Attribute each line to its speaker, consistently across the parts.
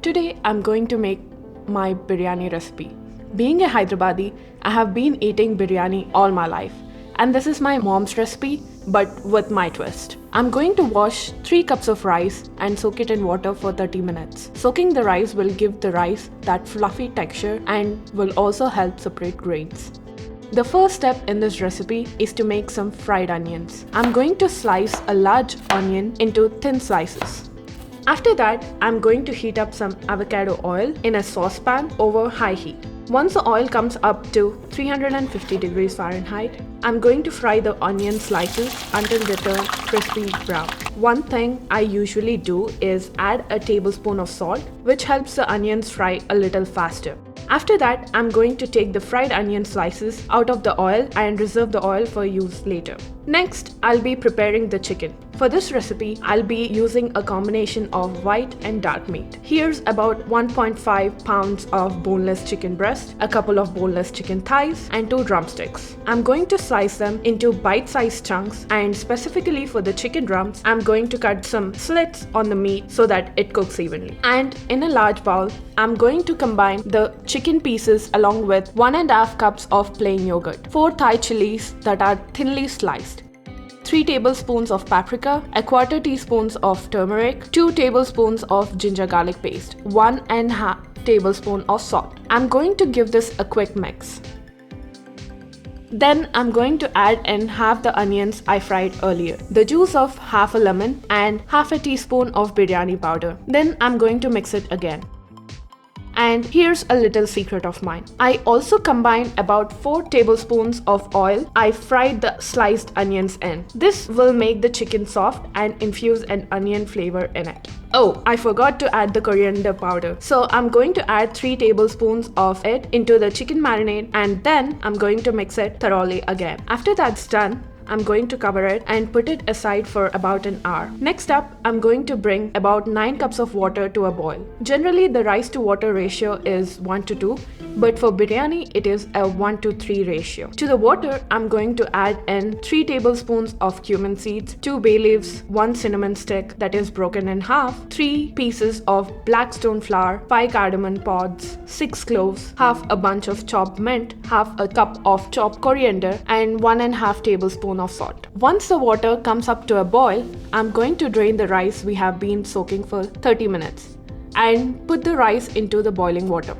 Speaker 1: Today I'm going to make my biryani recipe. Being a Hyderabadi, I have been eating biryani all my life, and this is my mom's recipe but with my twist. I'm going to wash 3 cups of rice and soak it in water for 30 minutes. Soaking the rice will give the rice that fluffy texture and will also help separate grains. The first step in this recipe is to make some fried onions. I'm going to slice a large onion into thin slices. After that, I'm going to heat up some avocado oil in a saucepan over high heat. Once the oil comes up to 350 degrees Fahrenheit, I'm going to fry the onion slices until they turn crispy brown. One thing I usually do is add a tablespoon of salt, which helps the onions fry a little faster. After that, I'm going to take the fried onion slices out of the oil and reserve the oil for use later. Next, I'll be preparing the chicken. For this recipe, I'll be using a combination of white and dark meat. Here's about 1.5 pounds of boneless chicken breast, a couple of boneless chicken thighs, and 2 drumsticks. I'm going to slice them into bite-sized chunks, and specifically for the chicken drums, I'm going to cut some slits on the meat so that it cooks evenly. And in a large bowl, I'm going to combine the chicken pieces along with 1.5 cups of plain yogurt, 4 Thai chilies that are thinly sliced, 3 tablespoons of paprika, a quarter teaspoon of turmeric, 2 tablespoons of ginger garlic paste, 1.5 tablespoon of salt. I'm going to give this a quick mix. Then I'm going to add in half the onions I fried earlier, the juice of half a lemon and half a teaspoon of biryani powder. Then I'm going to mix it again. And here's a little secret of mine. I also combine about 4 tablespoons of oil I fried the sliced onions in. This will make the chicken soft and infuse an onion flavor in it. Oh, I forgot to add the coriander powder. So I'm going to add 3 tablespoons of it into the chicken marinade, and then I'm going to mix it thoroughly again. After that's done, I'm going to cover it and put it aside for about an hour. Next up, I'm going to bring about 9 cups of water to a boil. Generally, the rice to water ratio is 1 to 2, but for biryani, it is a 1 to 3 ratio. To the water, I'm going to add in 3 tablespoons of cumin seeds, 2 bay leaves, 1 cinnamon stick that is broken in half, 3 pieces of black stone flour, 5 cardamom pods, 6 cloves, half a bunch of chopped mint, half a cup of chopped coriander, and 1.5 tablespoons of salt. Once the water comes up to a boil, I'm going to drain the rice we have been soaking for 30 minutes and put the rice into the boiling water.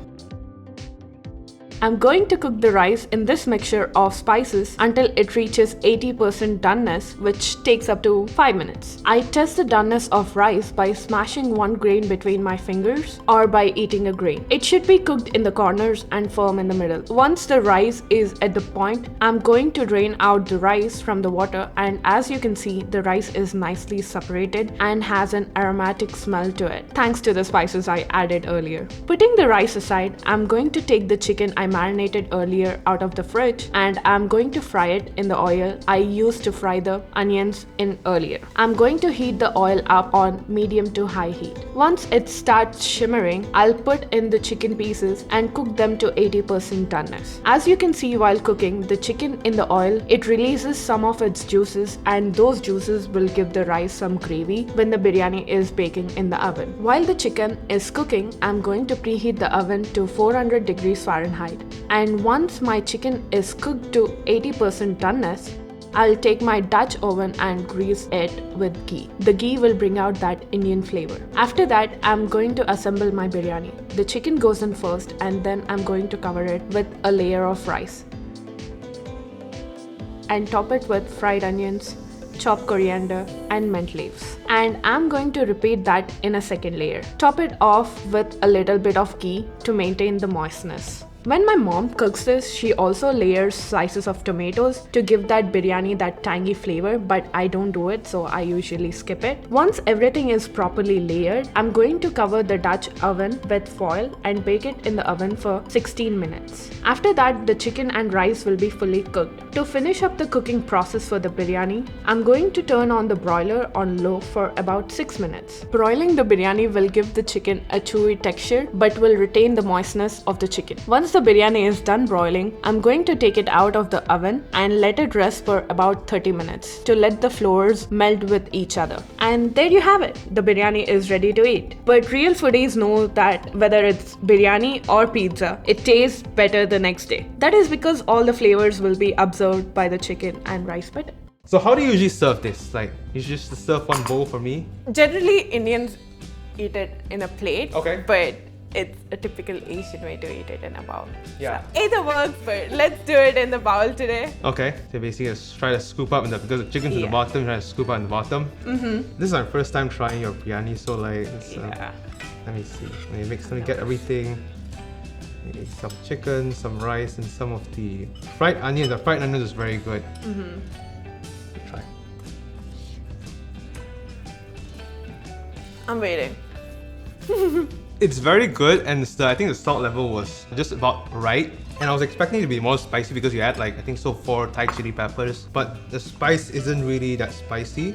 Speaker 1: I'm going to cook the rice in this mixture of spices until it reaches 80% doneness, which takes up to 5 minutes. I test the doneness of rice by smashing one grain between my fingers or by eating a grain. It should be cooked in the corners and firm in the middle. Once the rice is at the point, I'm going to drain out the rice from the water, and as you can see, the rice is nicely separated and has an aromatic smell to it, thanks to the spices I added earlier. Putting the rice aside, I'm going to take the chicken I marinated earlier out of the fridge, and I'm going to fry it in the oil I used to fry the onions in earlier. I'm going to heat the oil up on medium to high heat. Once it starts shimmering, I'll put in the chicken pieces and cook them to 80% doneness. As you can see while cooking the chicken in the oil, it releases some of its juices, and those juices will give the rice some gravy when the biryani is baking in the oven. While the chicken is cooking, I'm going to preheat the oven to 400 degrees Fahrenheit. And once my chicken is cooked to 80% doneness, I'll take my Dutch oven and grease it with ghee. The ghee will bring out that Indian flavor. After that, I'm going to assemble my biryani. The chicken goes in first, and then I'm going to cover it with a layer of rice and top it with fried onions, chopped coriander, and mint leaves. And I'm going to repeat that in a second layer. Top it off with a little bit of ghee to maintain the moistness. When my mom cooks this, she also layers slices of tomatoes to give that biryani that tangy flavor, but I don't do it, so I usually skip it. Once everything is properly layered, I'm going to cover the Dutch oven with foil and bake it in the oven for 16 minutes. After that, the chicken and rice will be fully cooked. To finish up the cooking process for the biryani, I'm going to turn on the broiler on low for about 6 minutes. Broiling the biryani will give the chicken a chewy texture but will retain the moistness of the chicken. Once Once the biryani is done broiling, I'm going to take it out of the oven and let it rest for about 30 minutes to let the flours melt with each other. And there you have it. The biryani is ready to eat. But real foodies know that whether it's biryani or pizza, it tastes better the next day. That is because all the flavors will be absorbed by the chicken and rice better.
Speaker 2: So how do you usually serve this? Like, you just serve one bowl for me?
Speaker 1: Generally, Indians eat it in a plate.
Speaker 2: Okay.
Speaker 1: But it's a typical Asian way to eat it in a bowl.
Speaker 2: Yeah.
Speaker 1: So either works, but let's do it in the bowl today.
Speaker 2: Okay. So basically, just try to scoop up because the chicken's in the bottom, try to scoop up in the bottom. This is my first time trying your biryani, so like, let me see. Let me get everything. Maybe some chicken, some rice, and some of the fried onions. The fried onions is very good. Try.
Speaker 1: I'm waiting.
Speaker 2: It's very good, and I think the salt level was just about right. And I was expecting it to be more spicy because you had like, I think so 4 Thai chili peppers, but the spice isn't really that spicy.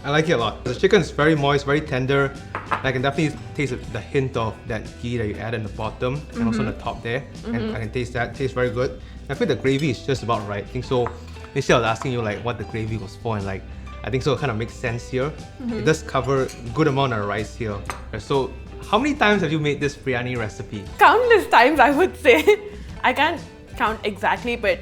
Speaker 2: I like it a lot. The chicken is very moist, very tender. I can definitely taste the hint of that ghee that you add in the bottom and also on the top there. And I can taste that. It tastes very good. I think the gravy is just about right. I think so. Instead I was asking you like what the gravy was for, and like I think so it kind of makes sense here. It does cover a good amount of rice here. So how many times have you made this biryani recipe?
Speaker 1: Countless times, I would say. I can't count exactly, but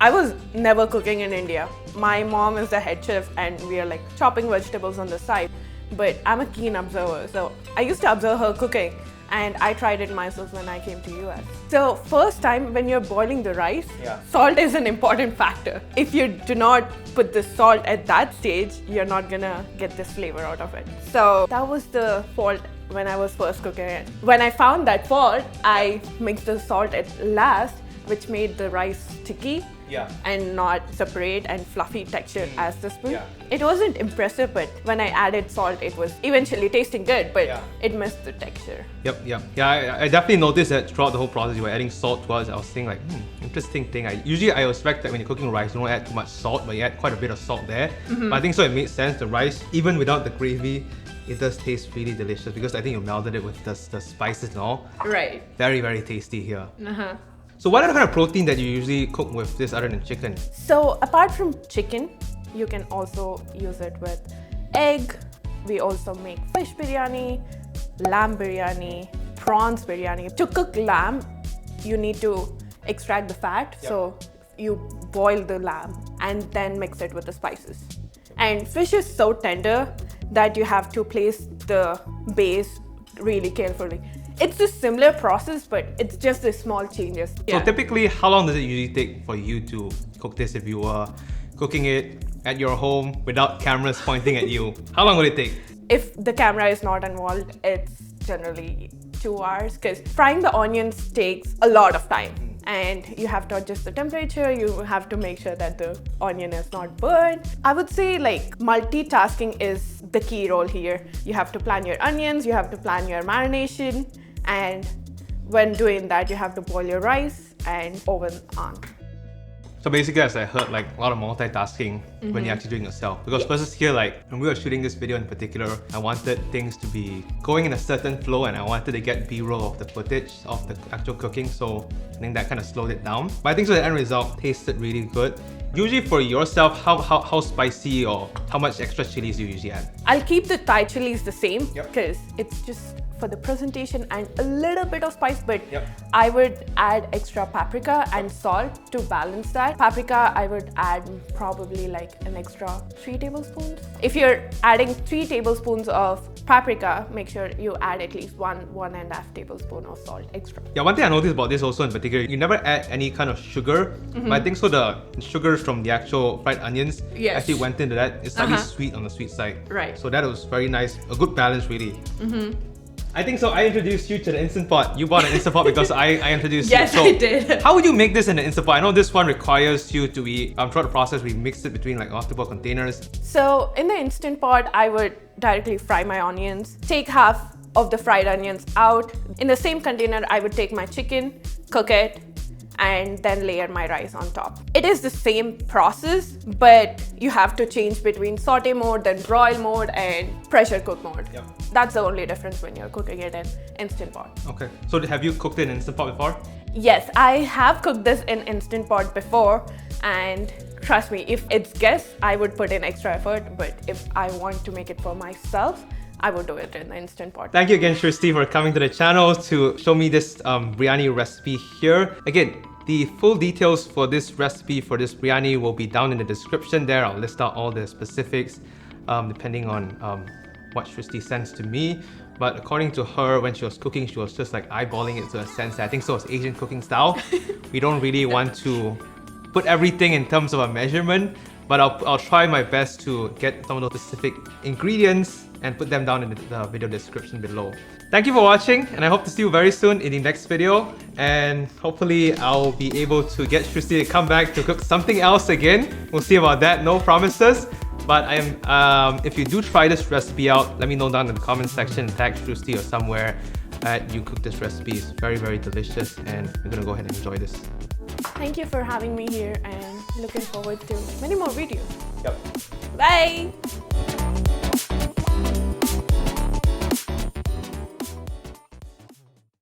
Speaker 1: I was never cooking in India. My mom is the head chef and we are like chopping vegetables on the side. But I'm a keen observer, so I used to observe her cooking and I tried it myself when I came to US. So first time when you're boiling the rice, salt is an important factor. If you do not put the salt at that stage, you're not gonna get this flavor out of it. So that was the fault when I was first cooking it. When I found that fault, I mixed the salt at last, which made the rice sticky and not separate and fluffy texture as the spoon. It wasn't impressive, but when I added salt, it was eventually tasting good, but it missed the texture.
Speaker 2: Yeah, I definitely noticed that throughout the whole process you were adding salt towards. I was saying like, interesting thing. Usually I expect that when you're cooking rice, you don't add too much salt, but you add quite a bit of salt there. But I think so it made sense. The rice, even without the gravy, it does taste really delicious because I think you melded it with the spices and all.
Speaker 1: Right.
Speaker 2: Very, very tasty here. So what are the kind of protein that you usually cook with this other than chicken?
Speaker 1: So apart from chicken, you can also use it with egg. We also make fish biryani, lamb biryani, prawns biryani. To cook lamb, you need to extract the fat. So you boil the lamb and then mix it with the spices. And fish is so tender that you have to place the base really carefully. It's a similar process, but it's just the small changes.
Speaker 2: So typically, how long does it usually take for you to cook this if you were cooking it at your home without cameras pointing at you? How long would it take?
Speaker 1: If the camera is not involved, it's generally 2 hours because frying the onions takes a lot of time. And you have to adjust the temperature, you have to make sure that the onion is not burned. I would say like multitasking is the key role here. You have to plan your onions, you have to plan your marination, and when doing that, you have to boil your rice and oven on.
Speaker 2: So basically, as I heard, like a lot of multitasking when you're actually doing yourself. Because versus here, like when we were shooting this video in particular, I wanted things to be going in a certain flow and I wanted to get B-roll of the footage of the actual cooking. So I think that kind of slowed it down. But I think so the end result tasted really good. Usually for yourself, how spicy or how much extra chilies do you usually add?
Speaker 1: I'll keep the Thai chilies the same because it's just for the presentation and a little bit of spice, but I would add extra paprika and salt to balance that. Paprika, I would add probably like an extra 3 tablespoons. If you're adding 3 tablespoons of paprika, make sure you add at least 1.5 tablespoon of salt extra.
Speaker 2: Yeah, one thing I noticed about this also in particular, you never add any kind of sugar, but I think so the sugar from the actual fried onions actually went into that. It's slightly sweet on the sweet side.
Speaker 1: Right.
Speaker 2: So that was very nice, a good balance really. I think so. I introduced you to the Instant Pot. You bought an Instant Pot because I introduced you.
Speaker 1: Yes,
Speaker 2: So
Speaker 1: I did.
Speaker 2: how would you make this in an Instant Pot? I know this one requires you to be, throughout the process, we mixed it between like multiple containers.
Speaker 1: So in the Instant Pot, I would directly fry my onions, take half of the fried onions out. In the same container, I would take my chicken, cook it, and then layer my rice on top. It is the same process, but you have to change between saute mode, then broil mode, and pressure cook mode. That's the only difference when you're cooking it in Instant Pot.
Speaker 2: Okay. So have you cooked it in Instant Pot before?
Speaker 1: Yes, I have cooked this in Instant Pot before, and trust me, if it's guests, I would put in extra effort, but if I want to make it for myself, I would do it in the Instant Pot.
Speaker 2: Thank you again, Shristi, for coming to the channel to show me this biryani recipe here. Again, the full details for this recipe, for this biryani, will be down in the description there. I'll list out all the specifics depending on what Shristi sends to me. But according to her, when she was cooking, she was just like eyeballing it to a sense that I think so it's Asian cooking style. We don't really want to put everything in terms of a measurement, but I'll try my best to get some of those specific ingredients and put them down in the video description below. Thank you for watching, and I hope to see you very soon in the next video. And hopefully I'll be able to get Shristi to come back to cook something else again. We'll see about that, no promises. But I am, if you do try this recipe out, let me know down in the comment section, tag Shristi or somewhere that you cook this recipe. It's very, very delicious, and we're gonna go ahead and enjoy this.
Speaker 1: Thank you for having me here, and looking forward to many more videos.
Speaker 2: Yep.
Speaker 1: Bye!